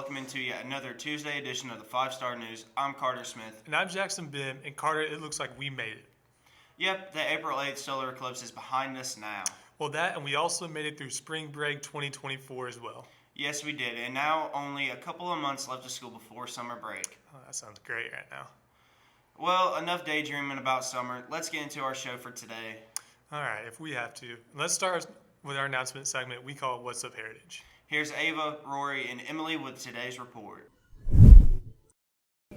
welcoming to yet another Tuesday edition of the 5-Star News. I'm Carter Smith. And I'm Jackson Bim, and Carter, it looks like we made it. Yep, the April 8th solar eclipse is behind us now. Well, that, and we also made it through spring break 2024 as well. Yes, we did, and now only a couple of months left of school before summer break. Oh, that sounds great right now. Well, enough daydreaming about summer. Let's get into our show for today. All right, if we have to. Let's start with our announcement segment we call What's Up Heritage. Here's Ava, Rory, and Emily with today's report.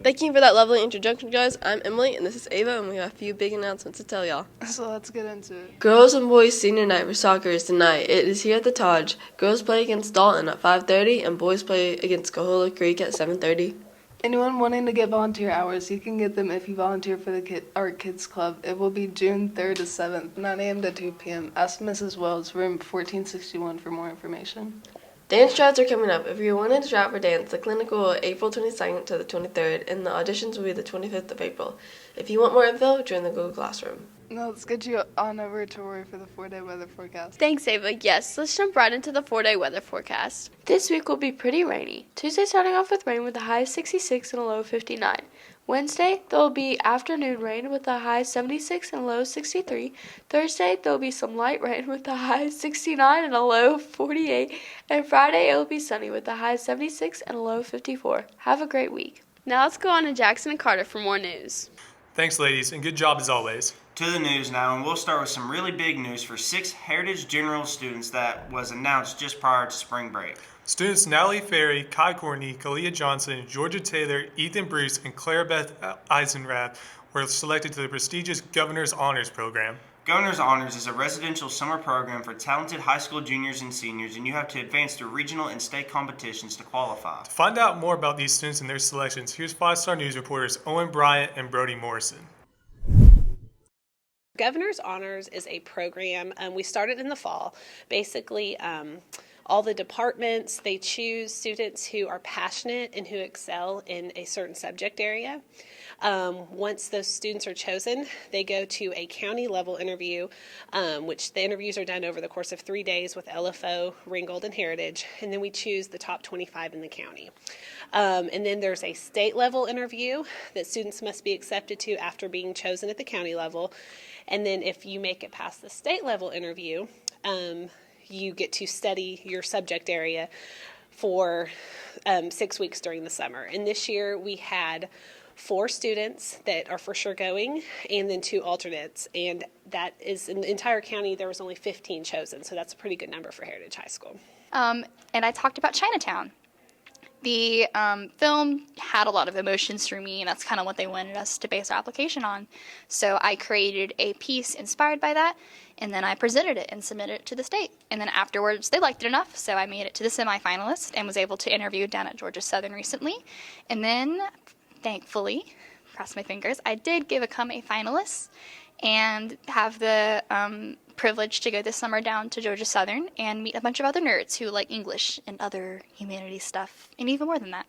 Thank you for that lovely introduction, guys. I'm Emily, and this is Ava, and we have a few big announcements to tell y'all. So let's get into it. Girls and boys senior night for soccer is tonight. It is here at the Taj. Girls play against Dalton at 5:30, and boys play against Coahuila Creek at 7:30. Anyone wanting to get volunteer hours, you can get them if you volunteer for the Art Kids Club. It will be June 3rd to 7th, 9 a.m. to 2 p.m. Ask Mrs. Wells, room 1461 for more information. Dance tryouts are coming up. If you're wanting to try out for dance, the clinic will be April 22nd to the 23rd, and the auditions will be the 25th of April. If you want more info, join the Google Classroom. Now let's get you on over to Rory for the 4-day weather forecast. Thanks, Ava. Yes, let's jump right into the 4-day weather forecast. This week will be pretty rainy. Tuesday starting off with rain with a high of 66 and a low of 59. Wednesday, there will be afternoon rain with a high 76 and a low of 63. Thursday, there will be some light rain with a high of 69 and a low of 48. And Friday, it will be sunny with a high of 76 and a low of 54. Have a great week. Now let's go on to Jackson and Carter for more news. Thanks, ladies, and good job as always. To the news now, and we'll start with some really big news for 6 Heritage General students that was announced just prior to spring break. Students Natalie Ferry, Kai Courtney, Kalia Johnson, Georgia Taylor, Ethan Bruce, and Claire Beth Eisenrath were selected to the prestigious Governor's Honors Program. Governor's Honors is a residential summer program for talented high school juniors and seniors, and you have to advance through regional and state competitions to qualify. To find out more about these students and their selections, here's 5-Star News reporters Owen Bryant and Brody Morrison. Governor's Honors is a program, we started in the fall. Basically, all the departments, they choose students who are passionate and who excel in a certain subject area. Once those students are chosen, they go to a county level interview, which the interviews are done over the course of 3 days with LFO, Ringgold, and Heritage, and then we choose the top 25 in the county. And then there's a state level interview that students must be accepted to after being chosen at the county level. And then if you make it past the state level interview, you get to study your subject area for 6 weeks during the summer. And this year we had 4 students that are for sure going, and then 2 alternates. And that is, in the entire county, there was only 15 chosen. So that's a pretty good number for Heritage High School. And I talked about Chinatown. The film had a lot of emotions for me, and that's kind of what they wanted us to base our application on. So I created a piece inspired by that, and then I presented it and submitted it to the state. And then afterwards, they liked it enough, so I made it to the semifinalists and was able to interview down at Georgia Southern recently. And then, thankfully, cross my fingers, I did become a finalist and have the privilege to go this summer down to Georgia Southern and meet a bunch of other nerds who like English and other humanities stuff, and even more than that.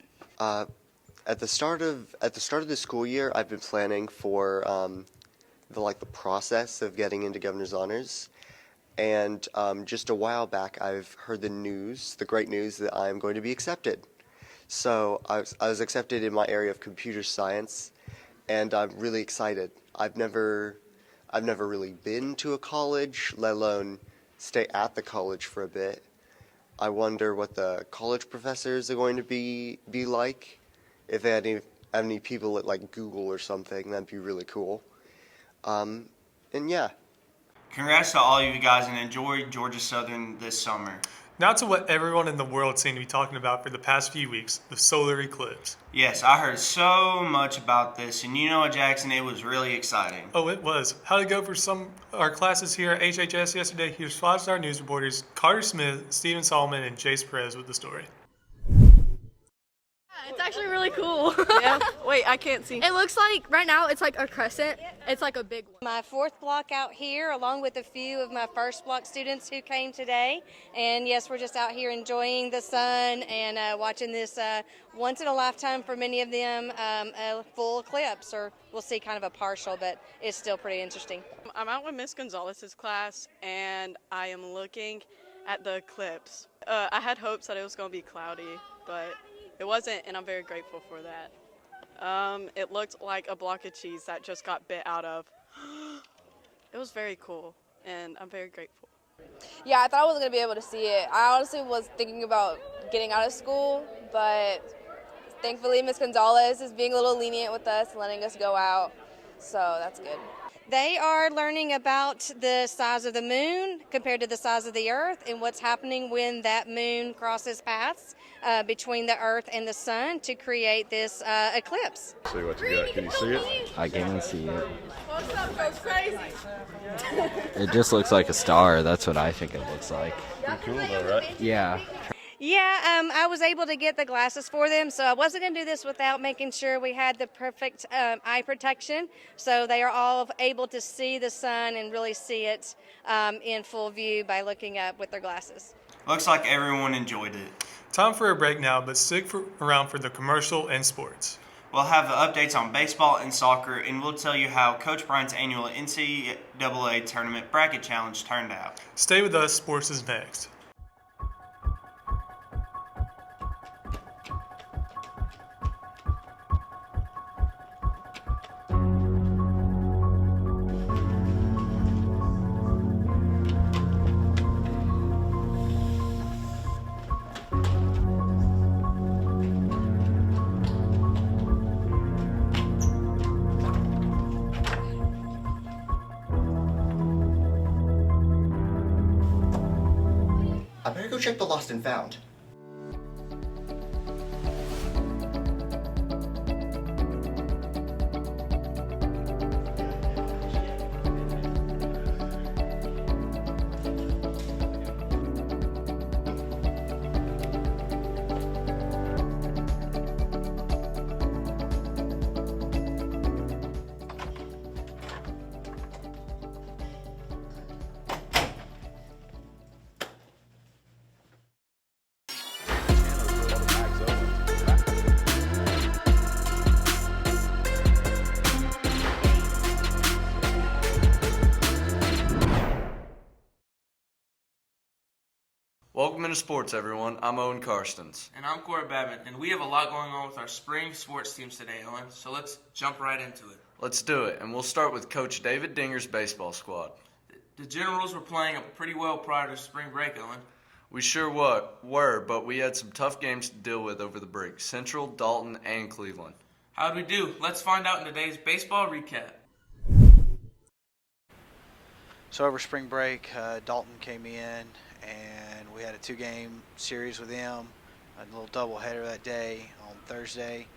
At the start of the school year, I've been planning for the process of getting into Governor's Honors, and just a while back, I've heard the great news that I'm going to be accepted. So I was accepted in my area of computer science, and I'm really excited. I've never really been to a college, let alone stay at the college for a bit. I wonder what the college professors are going to be like. If they had any people at Google or something, that'd be really cool. And yeah. Congrats to all of you guys, and enjoy Georgia Southern this summer. Now to what everyone in the world seemed to be talking about for the past few weeks, the solar eclipse. Yes, I heard so much about this, and you know what, Jackson, it was really exciting. Oh, it was. How to go for some our classes here at HHS yesterday. Here's 5-Star News reporters Carter Smith, Stephen Solomon, and Jace Perez with the story. It's actually really cool. Yeah. Wait, I can't see. It looks like, right now, it's like a crescent. It's like a big one. My 4th block out here, along with a few of my 1st block students who came today. And yes, we're just out here enjoying the sun and watching this once in a lifetime for many of them, a full eclipse, or we'll see kind of a partial, but it's still pretty interesting. I'm out with Miss Gonzalez's class, and I am looking at the eclipse. I had hopes that it was going to be cloudy, but it wasn't, and I'm very grateful for that. It looked like a block of cheese that just got bit out of. It was very cool, and I'm very grateful. Yeah, I thought I wasn't going to be able to see it. I honestly was thinking about getting out of school, but thankfully Ms. Gonzalez is being a little lenient with us and letting us go out, so that's good. They are learning about the size of the moon compared to the size of the Earth and what's happening when that moon crosses paths between the Earth and the sun to create this eclipse. See what you got. Can you see it? I can see it. What's up, goes crazy? It just looks like a star. That's what I think it looks like. Pretty cool though, right? Yeah. Yeah, I was able to get the glasses for them, so I wasn't going to do this without making sure we had the perfect eye protection, so they are all able to see the sun and really see it in full view by looking up with their glasses. Looks like everyone enjoyed it. Time for a break now, but stick around for the commercial and sports. We'll have updates on baseball and soccer, and we'll tell you how Coach Bryant's annual NCAA Tournament Bracket Challenge turned out. Stay with us, sports is next. I better go check the lost and found. Welcome into sports, everyone. I'm Owen Karstens. And I'm Corey Babbitt, and we have a lot going on with our spring sports teams today, Owen, so let's jump right into it. Let's do it, and we'll start with Coach David Dinger's baseball squad. The Generals were playing pretty well prior to spring break, Owen. We sure were, but we had some tough games to deal with over the break. Central, Dalton, and Cleveland. How'd we do? Let's find out in today's baseball recap. So over spring break, Dalton came in, and we had a 2-game series with them, a little doubleheader that day on Thursday,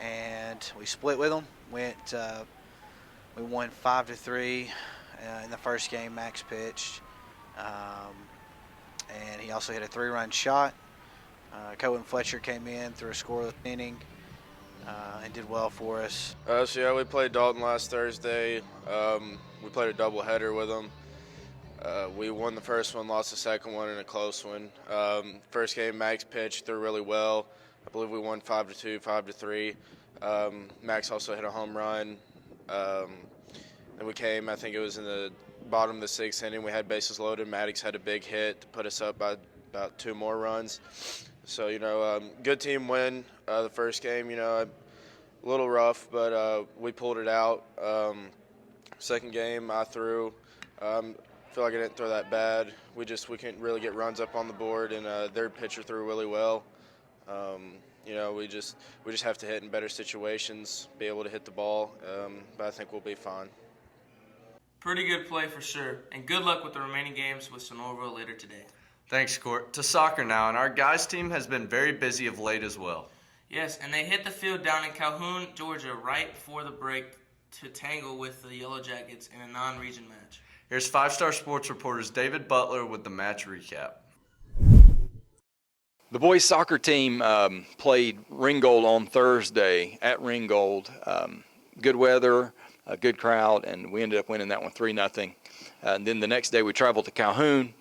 and we split with them. We won 5-3 in the first game. Max pitched, and he also hit a 3-run shot. Cohen Fletcher came in, threw a scoreless inning, and did well for us. So yeah, we played Dalton last Thursday. We played a doubleheader with them. We won the first one, lost the second one in a close one. First game, Max pitched, threw really well. I believe we won 5-2, 5-3. Max also hit a home run. Then we came, I think it was in the bottom of the 6th inning. We had bases loaded. Maddox had a big hit to put us up by about 2 more runs. So, good team win the first game. A little rough, but we pulled it out. Second game, I threw. Feel like I didn't throw that bad. We couldn't really get runs up on the board, and their pitcher threw really well. We just have to hit in better situations, be able to hit the ball, but I think we'll be fine. Pretty good play for sure, and good luck with the remaining games with Sonoraville later today. Thanks, Court. To soccer now, and our guys team has been very busy of late as well. Yes, and they hit the field down in Calhoun, Georgia, right before the break to tangle with the Yellow Jackets in a non-region match. Here's 5-Star Sports Reporter's David Butler with the match recap. The boys soccer team played Ringgold on Thursday at Ringgold. Good weather, a good crowd, and we ended up winning that one 3-0. And then the next day we traveled to Calhoun.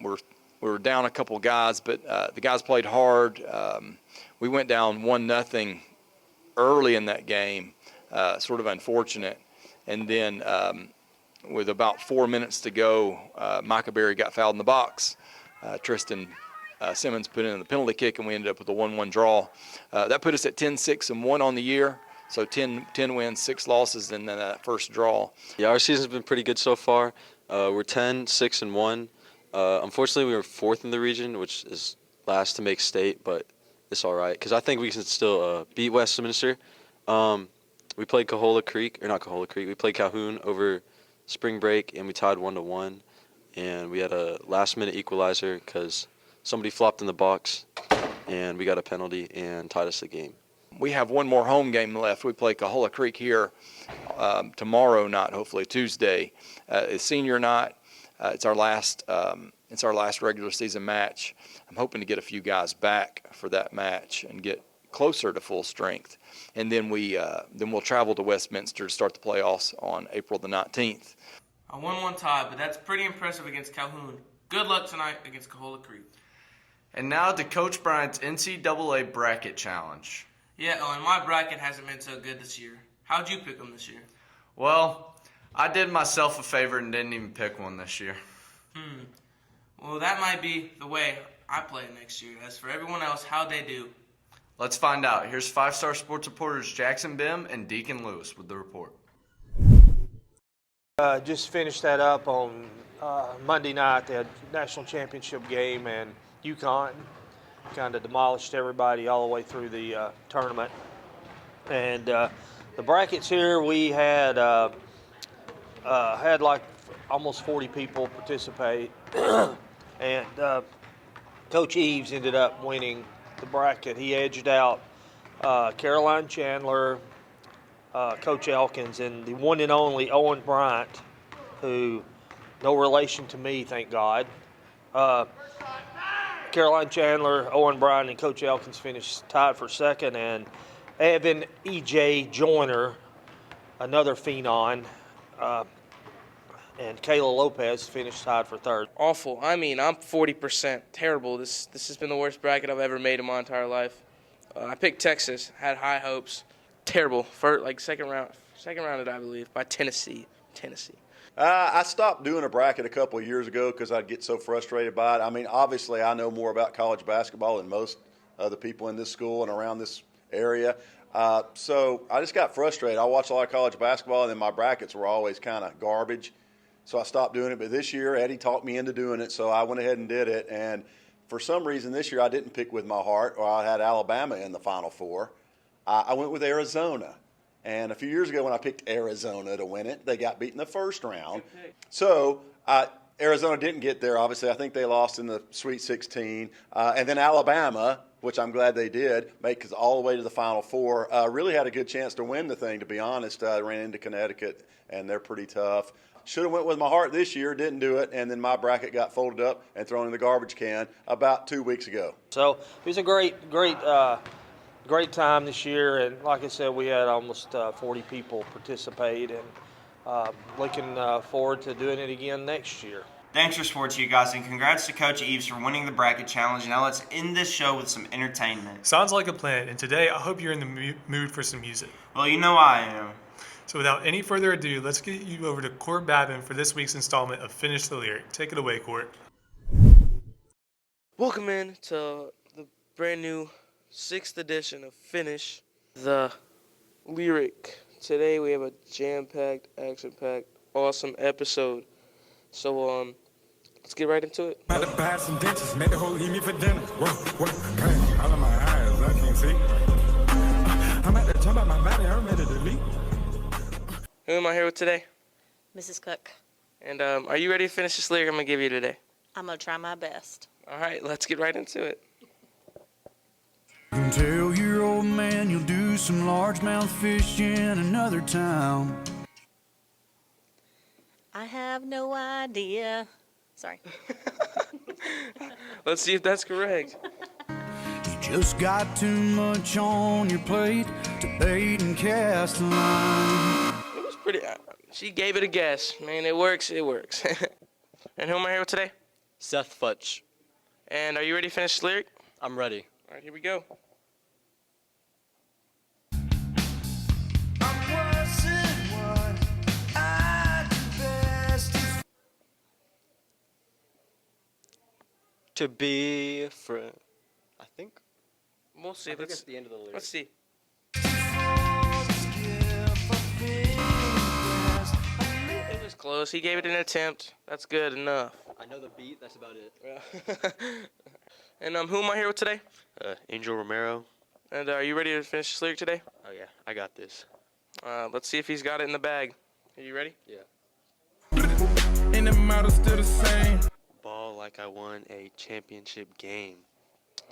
We were down a couple guys, but the guys played hard. We went down 1-0 early in that game, sort of unfortunate. And then with about 4 minutes to go, Micah Berry got fouled in the box. Tristan Simmons put in the penalty kick, and we ended up with a 1-1 draw. That put us at 10-6-1 on the year. So 10 wins, 6 losses, and then that first draw. Yeah, our season's been pretty good so far. We're 10-6-1. Unfortunately, we were 4th in the region, which is last to make state, but it's all right because I think we can still beat Westminster. We played we played Calhoun over spring break, and we tied 1-1, and we had a last-minute equalizer because somebody flopped in the box, and we got a penalty and tied us the game. We have one more home game left. We play Cahola Creek here tomorrow night, hopefully Tuesday. It's senior night. It's our last regular season match. I'm hoping to get a few guys back for that match and get closer to full strength. And then we'll travel to Westminster to start the playoffs on April the 19th. A 1-1 tie, but that's pretty impressive against Calhoun. Good luck tonight against Cahola Creek. And now to Coach Bryant's NCAA Bracket Challenge. Yeah, Owen, my bracket hasn't been so good this year. How'd you pick them this year? Well, I did myself a favor and didn't even pick one this year. Well, that might be the way I play next year. As for everyone else, how'd they do? Let's find out. Here's 5-star sports reporters Jackson Bim and Deacon Lewis with the report. Just finished that up on Monday night. They had national championship game, and UConn kind of demolished everybody all the way through the tournament. And the brackets here, we had like almost 40 people participate, and Coach Eves ended up winning the bracket. He edged out Caroline Chandler, Coach Elkins, and the one and only Owen Bryant, who no relation to me, thank God. Caroline Chandler, Owen Bryant, and Coach Elkins finished tied for second, and Evan E.J. Joyner, another phenom, and Kayla Lopez finished tied for third. Awful. I mean, I'm 40% terrible. This has been the worst bracket I've ever made in my entire life. I picked Texas, had high hopes. Terrible. Second round, I believe, by Tennessee. I stopped doing a bracket a couple of years ago because I'd get so frustrated by it. I mean, obviously, I know more about college basketball than most of the people in this school and around this area. So I just got frustrated. I watched a lot of college basketball, and then my brackets were always kind of garbage. So I stopped doing it. But this year, Eddie talked me into doing it, so I went ahead and did it. And for some reason this year, I didn't pick with my heart, or I had Alabama in the Final Four. I went with Arizona. And a few years ago when I picked Arizona to win it, they got beat in the first round. So Arizona didn't get there, obviously. I think they lost in the Sweet 16. And then Alabama, which I'm glad they did, make it all the way to the Final Four, really had a good chance to win the thing, to be honest. I ran into Connecticut, and they're pretty tough. Should have went with my heart this year, didn't do it, and then my bracket got folded up and thrown in the garbage can about 2 weeks ago. So it was a great time this year, and like I said, we had almost 40 people participate, and looking forward to doing it again next year. Thanks for sports, you guys, and congrats to Coach Eves for winning the bracket challenge. Now let's end this show with some entertainment. Sounds like a plan, and today I hope you're in the mood for some music. Well, you know I am. So without any further ado, let's get you over to Court Babin for this week's installment of Finish the Lyric. Take it away, Court. Welcome in to the brand new 6th edition of Finish the Lyric. Today we have a jam-packed, action-packed, awesome episode. So, let's get right into it. About to buy some dentures, make the whole eat me for dinner. Whoa, hey, all of my eyes, I can't see. I'm at the jump out my body, I'm ready to leap. Who am I here with today? Mrs. Cook. And are you ready to finish this lyric I'm going to give you today? I'm going to try my best. All right, let's get right into it. You can tell your old man you'll do some largemouth fish in another town. I have no idea. Sorry. Let's see if that's correct. You just got too much on your plate to bait and cast a line. It was pretty. She gave it a guess. Man, it works. And who am I here with today? Seth Futch. And are you ready to finish the lyric? I'm ready. All right, here we go. To be for, I think. We'll see. I think Let's, that's the end of the lyric. let's see. It was close. He gave it an attempt. That's good enough. I know the beat. That's about it. And who am I here with today? Angel Romero. And are you ready to finish this lyric today? Oh yeah, I got this. Let's see if he's got it in the bag. Are you ready? Yeah. And the model still the same. Ball like I won a championship game.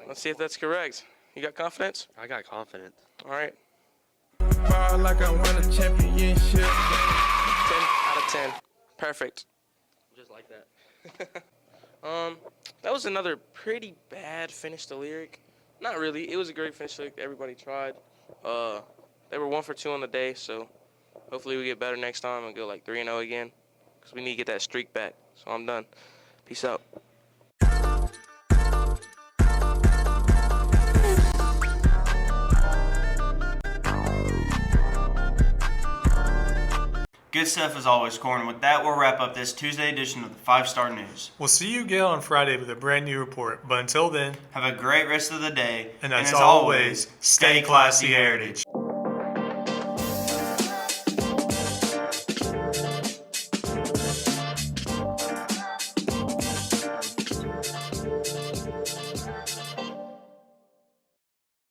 Let's see if that's correct. You got confidence? I got confidence. All right. Ball like I won a championship. 10 out of 10. Perfect. Just like that. That was another pretty bad finish to lyric. Not really. It was a great finish to lyric. Everybody tried. They were 1 for 2 on the day, so hopefully we get better next time and go like 3-0 again, because we need to get that streak back. So I'm done. Peace out. Good stuff as always, Corn. With that, we'll wrap up this Tuesday edition of the 5-Star News. We'll see you again on Friday with a brand new report. But until then, have a great rest of the day. And as always, stay classy, Heritage.